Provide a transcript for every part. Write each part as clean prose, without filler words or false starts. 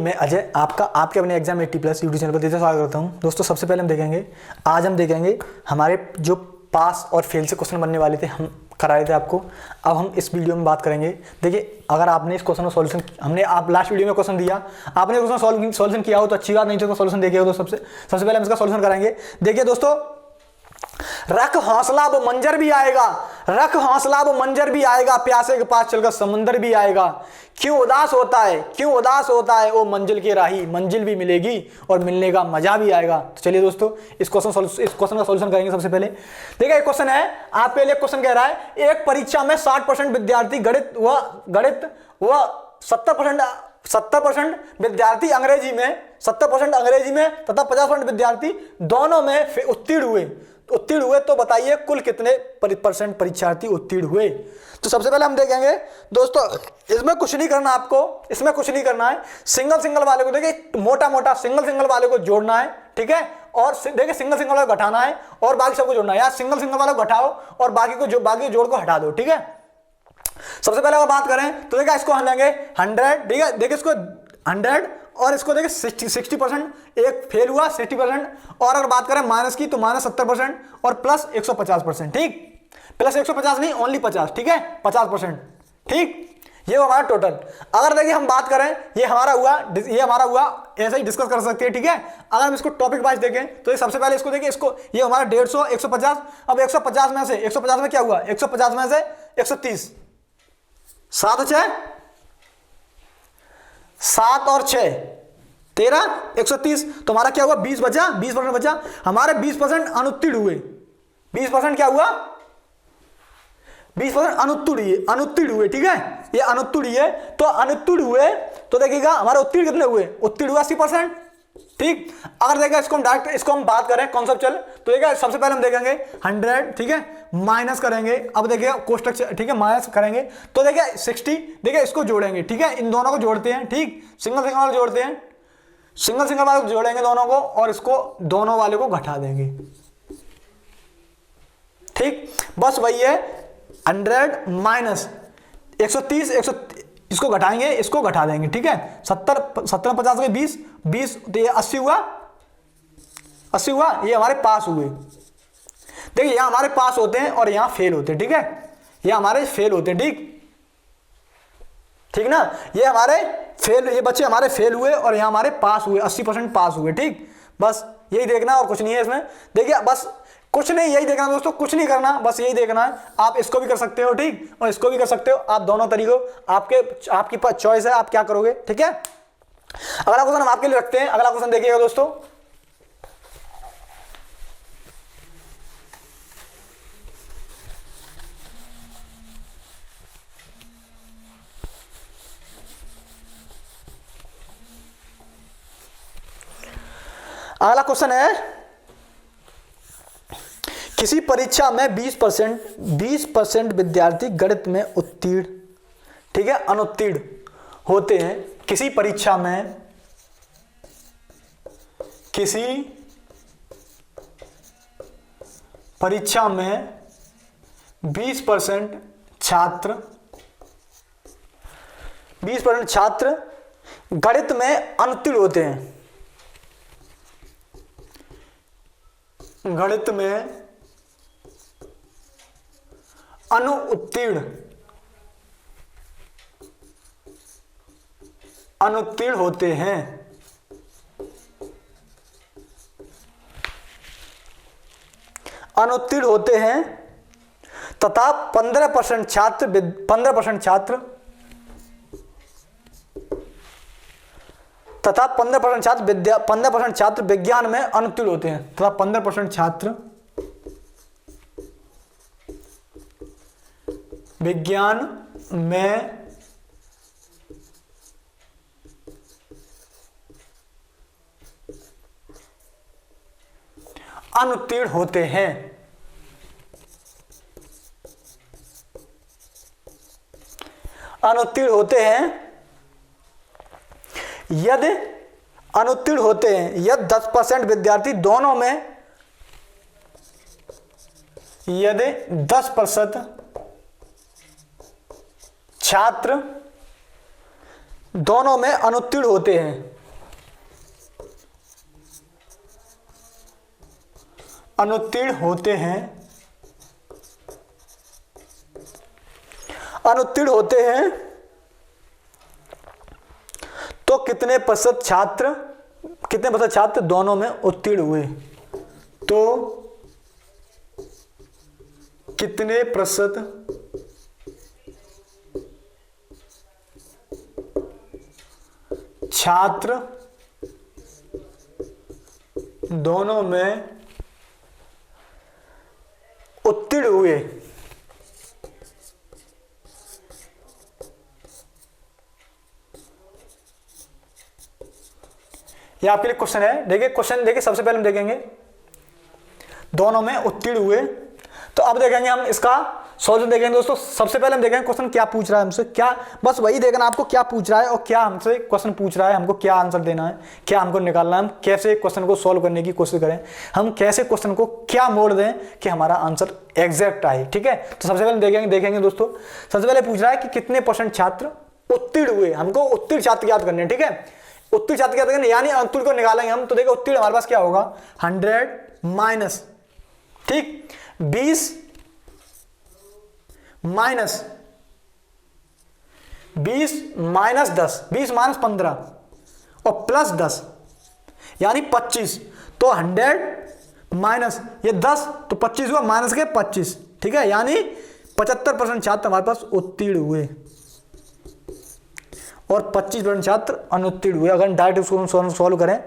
मैं अजय आपका आपके अपने एग्जाम 80+ यूट्यूब चैनल पर दिल से स्वागत करता हूं। दोस्तों सबसे पहले हम देखेंगे हमारे जो पास और फेल से क्वेश्चन बनने वाले थे, हम कराए थे आपको। अब हम इस वीडियो में बात करेंगे। देखिए, अगर आपने इस क्वेश्चन का सॉल्यूशन, हमने आप लास्ट वीडियो में क्वेश्चन दिया, आपने क्वेश्चन सॉल्यूशन किया हो तो अच्छी बात, नहीं तो सॉल्यूशन देखे हो तो सबसे पहले हम इसका सॉल्यूशन कराएंगे। देखिए दोस्तों, रख हौसला वो मंजर भी आएगा, रख हौसला वो मंजर भी आएगा, प्यासे के पास चलकर समंदर भी आएगा। क्यों उदास होता है, क्यों उदास होता है वो मंजिल की राही, मंजिल भी मिलेगी और मिलने का मजा भी आएगा। तो चलिए दोस्तों, इस क्वेश्चन का सॉल्यूशन करेंगे। सबसे पहले देखिए, एक क्वेश्चन है आपके लिए। क्वेश्चन कह रहा है, एक परीक्षा में 60% विद्यार्थी गणित व 70% विद्यार्थी अंग्रेजी में, 70% अंग्रेजी में तथा 50% विद्यार्थी दोनों में उत्तीर्ण हुए तो बताइए कुल कितने % परीक्षार्थी उत्तीर्ण हुए। तो सबसे पहले हम देखेंगे दोस्तों, इसमें कुछ नहीं करना आपको, इसमें कुछ नहीं करना है। सिंगल वाले को देखिए, मोटा सिंगल वाले को जोड़ना है, ठीक है। और देखिए, सिंगल वाले को घटाना है और बाकी सबको जोड़ना है। यार सिंगल वाले को घटाओ और बाकी जोड़ को हटा दो, ठीक है। सबसे पहले अगर बात करें तो देखिए, इसको हम लेंगे 100, ठीक है। देखिए, इसको 100 और इसको देखिए 60%, एक फेल हुआ 60%। और अगर बात करें माइनस की तो माइनस 70% और प्लस 150%, ठीक। प्लस 150 नहीं, ओनली 50, ठीक है, 50%, ठीक। ये हमारा टोटल। अगर देखिए हम बात करें, ये हमारा हुआ, ऐसे ही डिस्कस कर सकते हैं, ठीक है। अगर हम इसको टॉपिक वाइज देखें तो सबसे पहले इसको देखिए, इसको ये हमारा 150, 150। अब 150 में से 150 में क्या हुआ, 150 में से 130, 7 और 6 13, 130। तो हमारा क्या हुआ, 20% बचा। हमारे 20% अनुत्तीर्ण हुए। 20% क्या हुआ, 20% अनुत्तीर्ण हुए, ठीक है। ये अनुत्तीर्ण हुए तो देखिएगा हमारे उत्तीर्ण कितने हुए, उत्तीर्ण हुआ 80%, ठीक। अगर देखा इसको हम बात करें कॉन्सेप्चुअल, तो देखिए सबसे पहले हम देखेंगे 100, ठीक है, माइनस करेंगे। अब देखिए कोष्टक, ठीक है, माइनस करेंगे तो देखिए 60, देखिए इसको जोड़ेंगे, ठीक है। इन दोनों को जोड़ते हैं, ठीक। सिंगल वाले जोड़ते हैं, सिंगल वाले को जोड़ेंगे दोनों को, और इसको दोनों वाले को घटा देंगे, ठीक। बस वही है, 100 माइनस 130, इसको घटाएंगे, इसको घटा देंगे, ठीक है। 70 50 के 20 तो ये 80 हुआ। ये हमारे पास हुए। देखिए, यहां हमारे पास होते हैं और यहां फेल होते हैं, ठीक है। ये हमारे फेल होते हैं, ठीक ना। ये बच्चे हमारे फेल हुए और यहां हमारे पास हुए, 80% पास हुए, ठीक। बस यही देखना और कुछ नहीं है इसमें। देखिए बस कुछ नहीं, यही देखना दोस्तों, कुछ नहीं करना, बस यही देखना है। आप इसको भी कर सकते हो, ठीक, और इसको भी कर सकते हो। आप दोनों तरीकों, आपकी चॉइस है, आप क्या करोगे, ठीक है। अगला क्वेश्चन हम आपके लिए रखते हैं। अगला क्वेश्चन देखिएगा दोस्तों, अगला क्वेश्चन है, किसी परीक्षा में 20% विद्यार्थी गणित में उत्तीर्ण, ठीक है, अनुत्तीर्ण होते हैं। किसी परीक्षा में 20% छात्र गणित में अनुत्तीर्ण होते हैं। गणित में अनुत्तीर्ण होते हैं। तथा 15% छात्र 15% छात्र विज्ञान में अनुत्तीर्ण होते हैं। तथा 15% छात्र विज्ञान में अनुत्तीर्ण होते हैं। यदि 10% विद्यार्थी दोनों में, यदि 10% छात्र दोनों में अनुत्तीर्ण होते हैं, अनुत्तीर्ण होते हैं, अनुत्तीर्ण होते हैं तो कितने प्रतिशत छात्र दोनों में उत्तीर्ण हुए? तो कितने प्रतिशत छात्र दोनों में उत्तीर्ण हुए? ये आपके लिए क्वेश्चन है। देखिए क्वेश्चन देखिए, सबसे पहले हम देखेंगे दोनों में उत्तीर्ण हुए, तो अब देखेंगे हम इसका सॉल्यूशन देखेंगे दोस्तों। सबसे पहले हम देखेंगे क्वेश्चन क्या पूछ रहा है हमसे, क्या बस वही देखना आपको क्या पूछ रहा है और क्या हमसे क्वेश्चन पूछ रहा है, हमको क्या आंसर देना है, क्या हमको निकालना है, हम कैसे क्वेश्चन को सॉल्व करने की कोशिश करें, हम कैसे क्वेश्चन को क्या मोड़ दें कि हमारा आंसर एग्जैक्ट आए। ठीक है, तो सबसे पहले देखेंगे दोस्तों, सबसे पहले पूछ रहा है कि कितने % छात्र उत्तीर्ण हुए। हमको उत्तीर्ण छात्र याद करने हैं। ठीक है, उत्तीर्ण छात्र याद करने यानी अनुत्तीर्ण को निकालेंगे हम, तो देखो उत्तीर्ण हमारे पास क्या होगा 100 माइनस, ठीक, 20 माइनस 10, 20 माइनस 15 और प्लस 10 यानी 25, तो 100 माइनस ये 10 तो 25 हुआ, माइनस के 25, ठीक है, यानी 75% छात्र हमारे पास उत्तीर्ण हुए और 25% छात्र अनुत्तीर्ण हुए। अगर डायरेक्ट उसको सॉल्व करें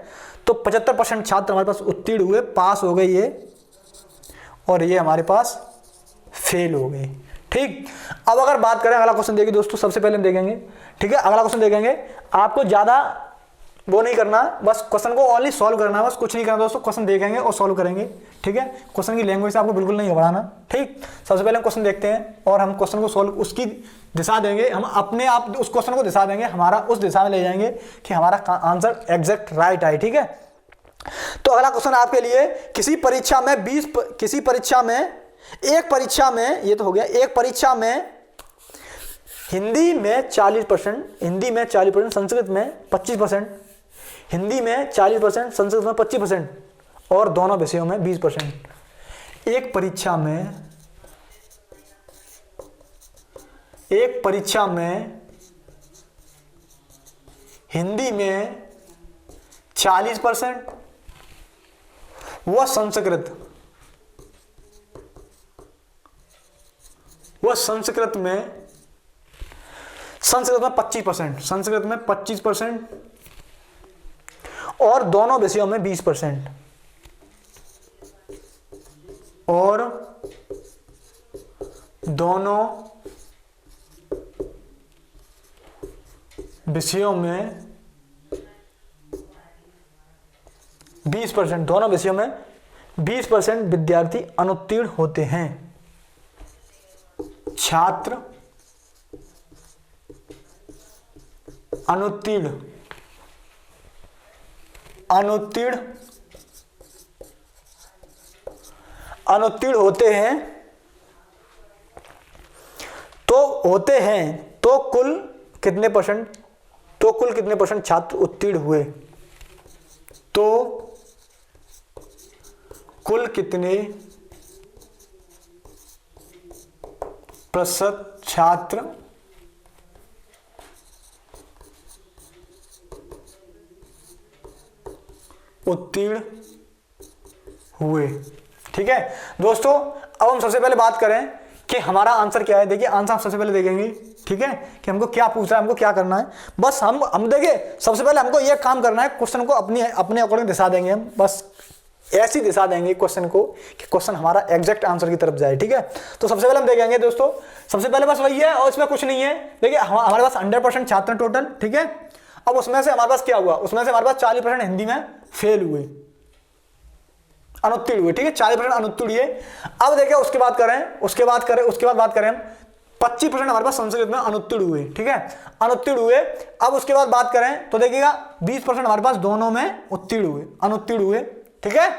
तो 75% छात्र हमारे पास उत्तीर्ण हुए, पास हो गए ये, और ये हमारे पास फेल हो गए। ठीक, अब अगर बात करें अगला क्वेश्चन देखिए दोस्तों, सबसे पहले हम देखेंगे, ठीक है, अगला क्वेश्चन देखेंगे। आपको ज्यादा वो नहीं करना, बस क्वेश्चन को ओनली सॉल्व करना है, बस कुछ नहीं करना दोस्तों, क्वेश्चन देखेंगे और सॉल्व करेंगे। ठीक है, क्वेश्चन की लैंग्वेज से आपको बिल्कुल नहीं घबराना। ठीक, सबसे पहले हम क्वेश्चन देखते हैं और हम क्वेश्चन को सॉल्व, उसकी दिशा देंगे, हम अपने आप उस क्वेश्चन को दिशा देंगे, हमारा उस दिशा में ले जाएंगे कि हमारा आंसर एग्जैक्ट राइट आए। ठीक है, तो अगला क्वेश्चन आपके लिए, किसी परीक्षा में एक परीक्षा में, ये तो हो गया, एक परीक्षा में हिंदी में 40%, हिंदी में 40%, संस्कृत में 25%, हिंदी में 40%, संस्कृत में 25% और दोनों विषयों में 20%। एक परीक्षा में हिंदी में 40% व संस्कृत में 25%, संस्कृत में 25% और दोनों विषयों में 20%, और दोनों विषयों में 20%, दोनों विषयों में 20% विद्यार्थी अनुत्तीर्ण होते हैं। छात्र अनुत्तीर्ण होते हैं, तो कुल कितने % छात्र उत्तीर्ण हुए? तो कुल कितने % छात्र उत्तीर्ण हुए? ठीक है दोस्तों, अब हम सबसे पहले बात करें कि हमारा आंसर क्या है। देखिए आंसर हम सबसे पहले देखेंगे, ठीक है, कि हमको क्या पूछ रहा है, हमको क्या करना है। बस हम देखिए सबसे पहले हमको ये काम करना है, क्वेश्चन को अपने अकॉर्डिंग दिशा देंगे हम, बस ऐसी दिशा देंगे क्वेश्चन को कि क्वेश्चन हमारा एग्जैक्ट आंसर की तरफ जाए। ठीक है, तो सबसे पहले हम देखेंगे दोस्तों, सबसे पहले बस वही है और इसमें कुछ नहीं है। देखिए हमारे पास 100% छात्र टोटल, ठीक है, अब उसमें से हमारे पास क्या हुआ, उसमें से हमारे पास 40% हिंदी में फेल हुए, अनुत्तीर्ण हुए। ठीक है, 40% अनुत्तीर्ण हुए। अब देखिए उसके बाद बात करें हम 25% हमारे पास संस्कृत में अनुत्तीर्ण हुए। ठीक है, अनुत्तीर्ण हुए। अब उसके बाद बात करें तो देखिएगा 20% हमारे पास दोनों में अनुत्तीर्ण हुए। ठीक है,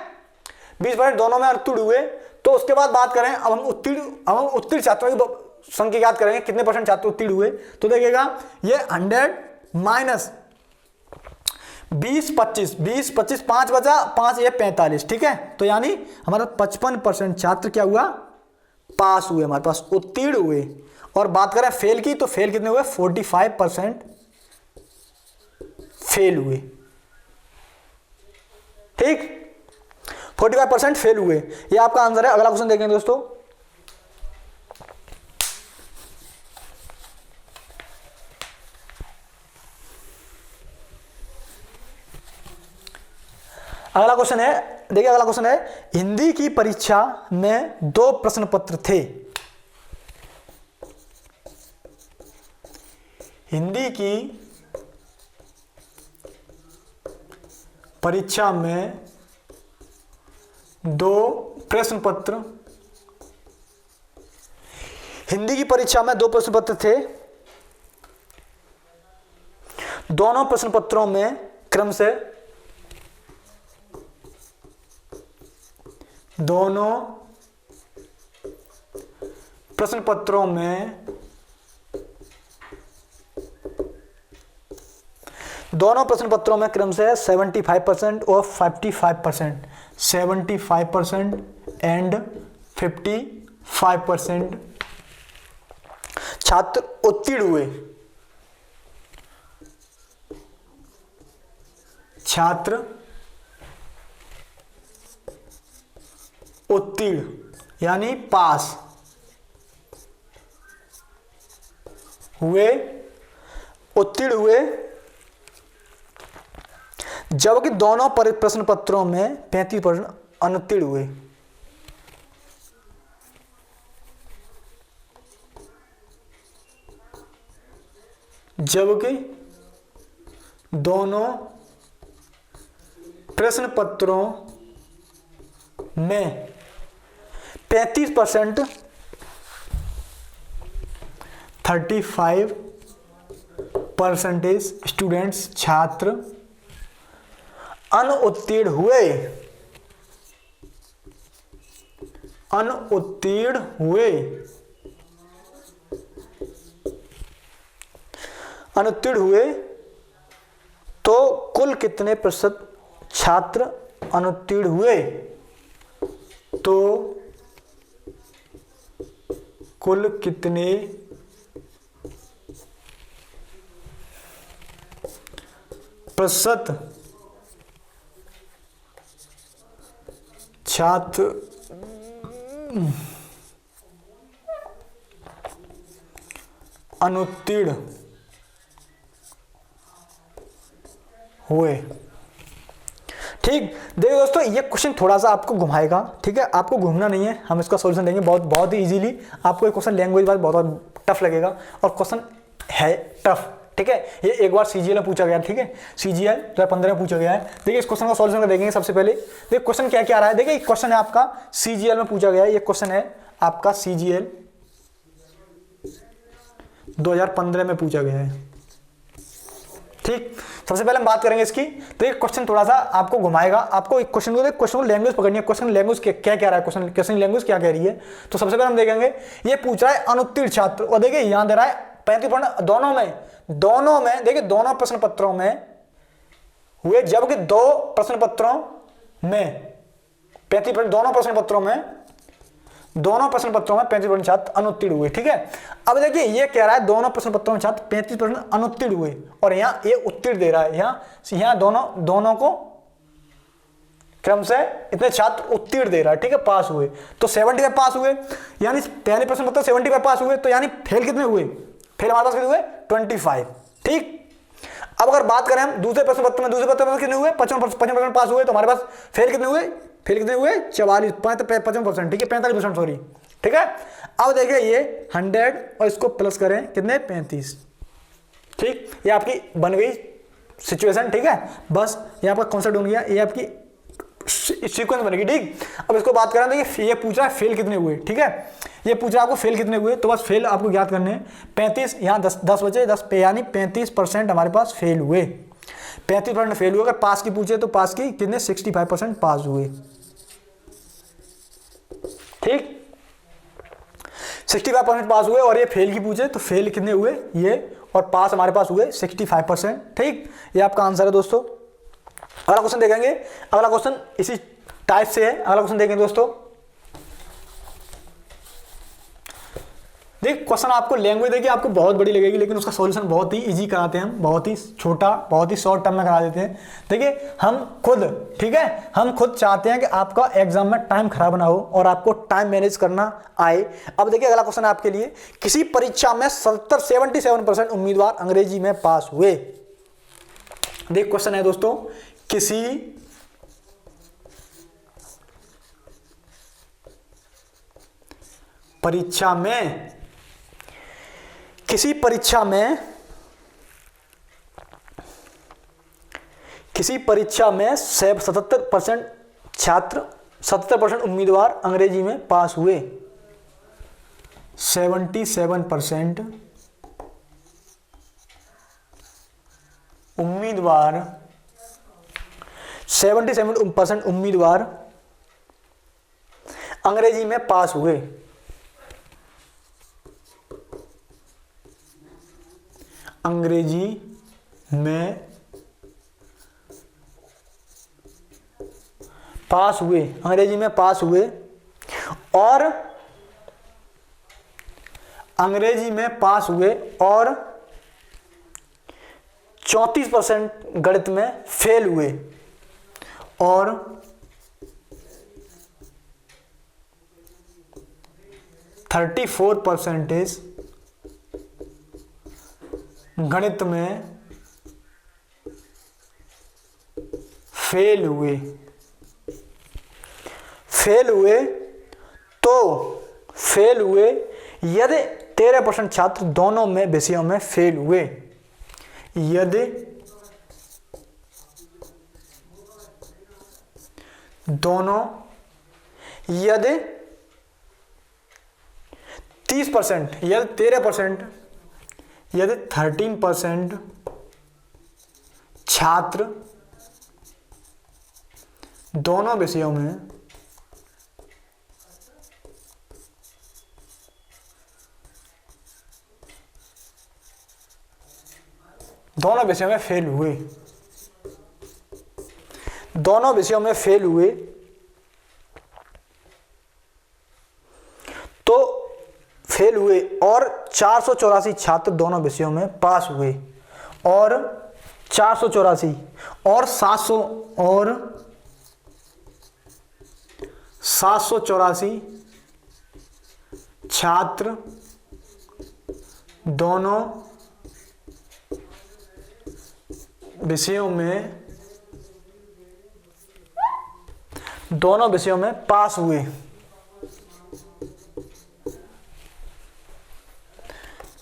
20% दोनों में अनुत्तीर्ण हुए। तो उसके बाद बात करें, अब हम उत्तीर्ण छात्रों की संख्या याद करेंगे, कितने % छात्र उत्तीर्ण हुए। तो देखिएगा ये 100 माइनस 20 25 20 25 5 बचा 5 ये 45, ठीक है। तो यानी हमारा 55% छात्र क्या हुआ, पास हुए, हमारे पास उत्तीर्ण हुए। और बात करें फेल की, तो फेल कितने हुए, 45% फेल हुए, ठीक, 45% फेल हुए। ये आपका आंसर है। अगला क्वेश्चन देखेंगे दोस्तों। अगला क्वेश्चन है, देखिए अगला क्वेश्चन है, हिंदी की परीक्षा में 2 प्रश्न पत्र थे। हिंदी की परीक्षा में 2 प्रश्न पत्र, हिंदी की परीक्षा में 2 प्रश्न पत्र थे। दोनों प्रश्न पत्रों में क्रम से दोनों प्रश्न पत्रों में क्रम से 75% और 55%, 75% एंड 55% छात्र उत्तीर्ण हुए। छात्र उत्तीर्ण यानी पास हुए, उत्तीर्ण हुए, जबकि दोनों प्रश्न पत्रों में 35% अनुत्तीर्ण हुए। जबकि दोनों प्रश्न पत्रों में 35% 35% स्टूडेंट्स छात्र अनुत्तीर्ण हुए। अनुत्तीर्ण हुए, अनुत्तीर्ण हुए, तो कुल कितने प्रतिशत छात्र अनुत्तीर्ण हुए? तो कुल कितने प्रतिशत छात्र अनुत्तीर्ण हुए? ठीक, देखिए दोस्तों, ये क्वेश्चन थोड़ा सा आपको घुमाएगा, ठीक है, आपको घूमना नहीं है, हम इसका सॉल्यूशन देंगे बहुत ही इजीली। आपको ये क्वेश्चन लैंग्वेज वाइज बहुत टफ लगेगा और क्वेश्चन है टफ, ठीक है। ये एक बार सीजीएल में पूछा गया, ठीक है, सीजीएल 2015 में पूछा गया है। देखिए इस क्वेश्चन का सॉल्यूशन देखेंगे सबसे पहले। देखिए क्वेश्चन क्या क्या आ रहा है, देखिए क्वेश्चन है आपका सीजीएल में पूछा गया है। ये क्वेश्चन है आपका सीजीएल 2015 में पूछा गया है, ठीक। सबसे पहले हम बात करेंगे इसकी। तो ये क्वेश्चन थोड़ा सा आपको घुमाएगा, आपको एक क्वेश्चन को लैंग्वेज पकड़नी है। क्वेश्चन लैंग्वेज क्या कह रहा है, क्वेश्चन लैंग्वेज क्या कह रही है। तो सबसे पहले हम देखेंगे, ये पूछ रहा है अनुत्तीर्ण छात्र, और देखिए यहां दे रहा है 35% दोनों में देखिए दोनों प्रश्न पत्रों में हुए, जबकि 2 प्रश्न पत्रों में 35%, दोनों प्रश्न पत्रों में 35% छात्र अनुत्तीर्ण हुए, ठीक है। अब देखिए ये कह रहा है दोनों प्रश्न पत्रों में छात्र 35% अनुत्तीर्ण हुए, और यहाँ ये उत्तीर्ण दे रहा है। यहाँ दोनों को क्रम से इतने छात्र उत्तीर्ण दे रहा है, ठीक है, पास हुए। तो 75 पास हुए, यानी पहले प्रश्न पत्र 75 पास हुए, तो यानी फेल कितने हुए? फेल हमारे पास कितने हुए? 25, ठीक। अब अगर बात करें हम दूसरे प्रश्न पत्र में कितने हुए? 55% पास हुए, तो हमारे पास फेल कितने हुए? 55%, ठीक है, 45%, सॉरी, ठीक है। अब देखिए ये 100 और इसको प्लस करें कितने? 35, ठीक। ये आपकी बन गई सिचुएशन, ठीक है। बस ये आपका कॉन्सेप्ट बन गया, ये आपकी सीक्वेंस बनेगी, ठीक। अब इसको बात करें तो ये पूछ रहा है फेल कितने हुए, ठीक है। ये पूछ रहा है आपको फेल कितने हुए, तो बस फेल आपको ज्ञात करने हैं। 35, यहाँ 10 बचे, 10 पे, यानी 35% हमारे पास फेल हुए। 35% फेल हुए। अगर पास की पूछे तो पास की कितने? 65% पास हुए, ठीक। 65% पास हुए। और ये फेल की पूछे तो फेल कितने हुए? ये, और पास हमारे पास हुए 65%। ठीक, ये आपका आंसर है दोस्तों। अगला क्वेश्चन देखेंगे, अगला क्वेश्चन इसी टाइप से है। अगला क्वेश्चन देखेंगे दोस्तों। देख क्वेश्चन आपको लैंग्वेज देखिए आपको बहुत बड़ी लगेगी, लेकिन उसका सॉल्यूशन बहुत ही इजी कराते हैं हम, बहुत ही छोटा, बहुत ही शॉर्ट टर्म में करा देते हैं। देखिए हम खुद, ठीक है, हम खुद चाहते हैं कि आपका एग्जाम में टाइम खराब ना हो और आपको टाइम मैनेज करना आए। अब देखिए अगला क्वेश्चन आपके लिए, किसी परीक्षा में 77% उम्मीदवार अंग्रेजी में पास हुए। देख क्वेश्चन है दोस्तों, किसी परीक्षा में 77% छात्र, 77% उम्मीदवार अंग्रेजी में पास हुए। 77% उम्मीदवार, 77% उम्मीदवार अंग्रेजी में पास हुए। अंग्रेजी में पास हुए, अंग्रेजी में पास हुए और अंग्रेजी में पास हुए और 34% गणित में फेल हुए और 34% गणित में फेल हुए। फेल हुए यदि 13% छात्र दोनों में विषयों में फेल हुए। यदि दोनों, यदि 30%, यदि 13%, यदि 13% छात्र दोनों विषयों में फेल हुए, दोनों विषयों में फेल हुए तो फेल हुए और 484 छात्र दोनों विषयों में पास हुए और 484 और 784 छात्र दोनों विषयों में पास हुए।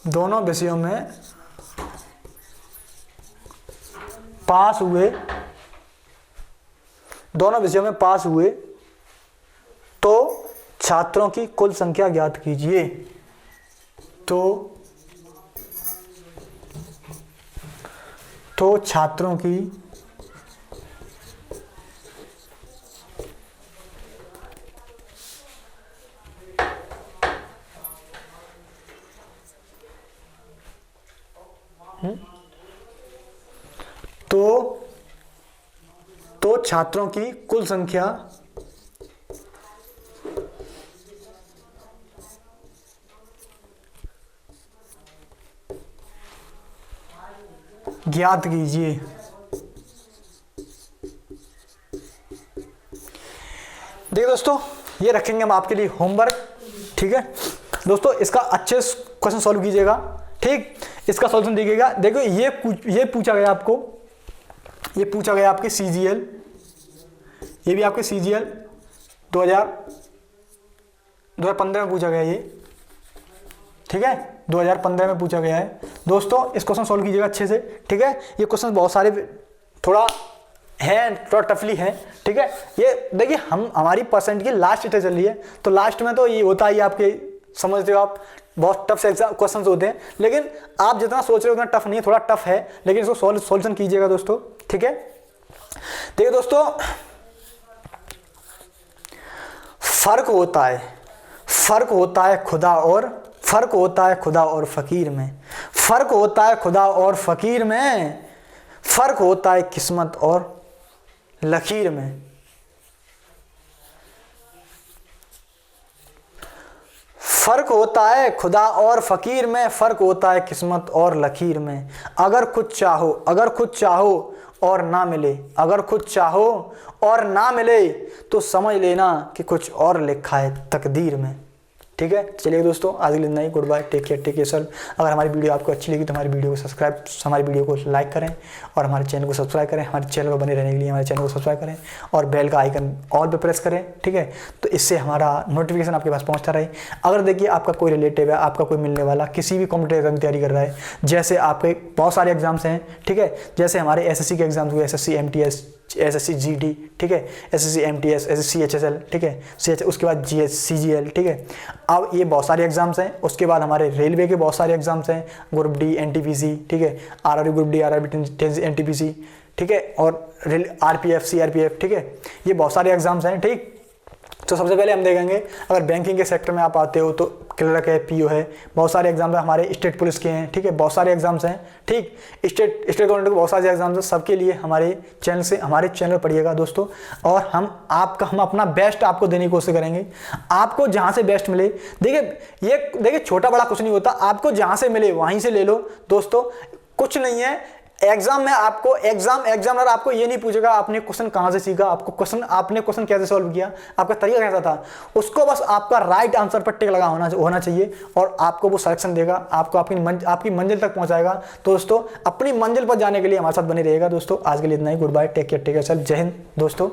दोनों विषयों में पास हुए, दोनों विषयों में पास हुए तो छात्रों की कुल संख्या ज्ञात कीजिए। तो छात्रों की तो छात्रों की कुल संख्या ज्ञात कीजिए। देखिए दोस्तों, ये रखेंगे हम आपके लिए होमवर्क, ठीक है दोस्तों। इसका अच्छे क्वेश्चन सॉल्व कीजिएगा, ठीक। इसका सॉल्यूशन देखिएगा। देखो ये पूछा गया आपको, ये पूछा गया आपके CGL, ये भी आपके CGL 2015 में पूछा गया ये, ठीक है, 2015 में पूछा गया है दोस्तों। इस क्वेश्चन सॉल्व कीजिएगा अच्छे से, ठीक है। ये क्वेश्चन बहुत सारे थोड़ा टफली है, ठीक है। ये देखिए हमारी परसेंट की लास्ट स्टेज चल रही है, तो लास्ट में तो ये होता ही आपके, समझते हो आप, बहुत टफ से क्वेश्चन होते हैं, लेकिन आप जितना सोच रहे हो उतना टफ नहीं है, थोड़ा टफ है, लेकिन इसको सॉल्यूशन कीजिएगा दोस्तों, ठीक है। देखिए दोस्तों, फर्क होता है खुदा और फकीर में। फर्क होता है खुदा और फकीर में, फर्क होता है किस्मत और लकीर में। फर्क होता है खुदा और फकीर में, फर्क होता है किस्मत और लकीर में। अगर खुद चाहो और ना मिले, अगर खुद चाहो और ना मिले तो समझ लेना कि कुछ और लिखा है तकदीर में। ठीक है, चलिए दोस्तों, आज के लिए इतना ही। Good bye, take care sir. अगर हमारी वीडियो आपको अच्छी लगी तो हमारी वीडियो को लाइक करें और हमारे चैनल को सब्सक्राइब करें। हमारे चैनल को बने रहने के लिए हमारे चैनल को सब्सक्राइब करें और बेल का आइकन ऑल पे प्रेस करें। ठीक है, तो इससे हमारा नोटिफिकेशन आपके पास पहुंचता रहे। अगर देखिए आपका कोई रिलेटिव है, आपका कोई मिलने वाला किसी भी कॉम्पिटेटिव एग्जाम की तैयारी कर रहा है, जैसे आपके बहुत सारे एग्जाम्स हैं, ठीक है, जैसे हमारे एसएससी के एग्जाम्स हुए, एसएससी एमटीएस, एसएससी जीडी, ठीक है, एसएससी एमटीएस, एसएससी एचएसएल, ठीक है, उसके बाद जीएस सीजीएल। ठीक है, अब ये बहुत सारे एग्जाम्स हैं। उसके बाद हमारे रेलवे के बहुत सारे एग्जाम्स हैं, ग्रुप डी एनटीपीसी, ठीक है, RRB group D, RRB NTPC, ठीक है, और आरपीएफ सीआरपीएफ, ठीक है, ये बहुत सारे एग्जाम्स हैं। ठीक, तो सबसे पहले हम देखेंगे, अगर बैंकिंग के सेक्टर में आप आते हो तो क्लर्क है, पीओ है, बहुत सारे एग्जाम्स हैं। हमारे स्टेट पुलिस के हैं, ठीक है, बहुत सारे एग्जाम्स हैं। ठीक, स्टेट गवर्नमेंट के बहुत सारे एग्जाम्स हैं। सबके लिए हमारे चैनल पढ़िएगा दोस्तों, और हम अपना बेस्ट आपको देने की कोशिश करेंगे। आपको जहाँ से बेस्ट मिले, देखिए छोटा बड़ा कुछ नहीं होता, आपको जहाँ से मिले वहीं से ले लो दोस्तों, कुछ नहीं है। एग्जाम में आपको एग्जामिनर आपको ये नहीं पूछेगा आपने क्वेश्चन कहाँ से सीखा, आपने क्वेश्चन कैसे सॉल्व किया, आपका तरीका कैसा था, उसको बस आपका राइट आंसर पर टिक लगा होना चाहिए और आपको वो सिलेक्शन देगा, आपको आपकी मंजिल तक पहुंचाएगा। तो दोस्तों, अपनी मंजिल पर जाने के लिए हमारे साथ बने रहेगा दोस्तों। आज के लिए इतना ही। Good bye, take care sir. जय हिंद दोस्तों।